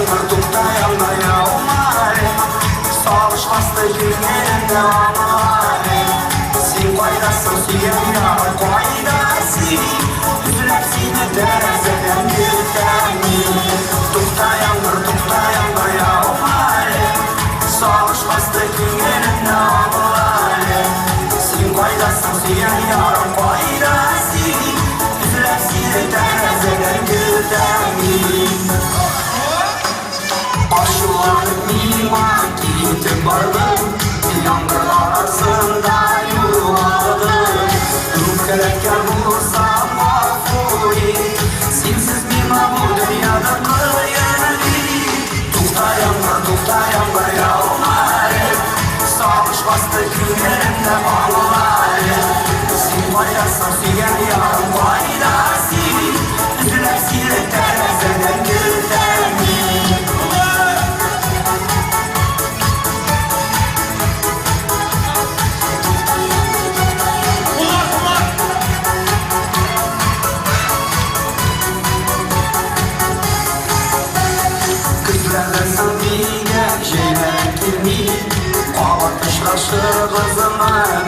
yağmur to'xtayolmay yog'may sog'ishmasdi ko'nglimni omay sen qo'ydasan suygan yog'im qo'ydasi uzilib seni derazadan yutaman to'xtayolmay yog'may sog'ishmasdi ko'nglimni omay sen qo'ydasan suygan yog'im qo'ydasi uzilib seni derazadan yutaman aşılanıp mimar gittim vardım yağmur arasında yuvarladım Ülkeleken bulursam mahvuri sensiz mimar bu dünyada kıyırli To'xtayolmay yog'may sog'ishmasdi ko'nglimni omay sen qo'ydasan suygan yog'im qo'ydasi uzilib seni derazadan yutaman Kızlarsan diye şeyler girmeyip Qavat tashlashir qizimni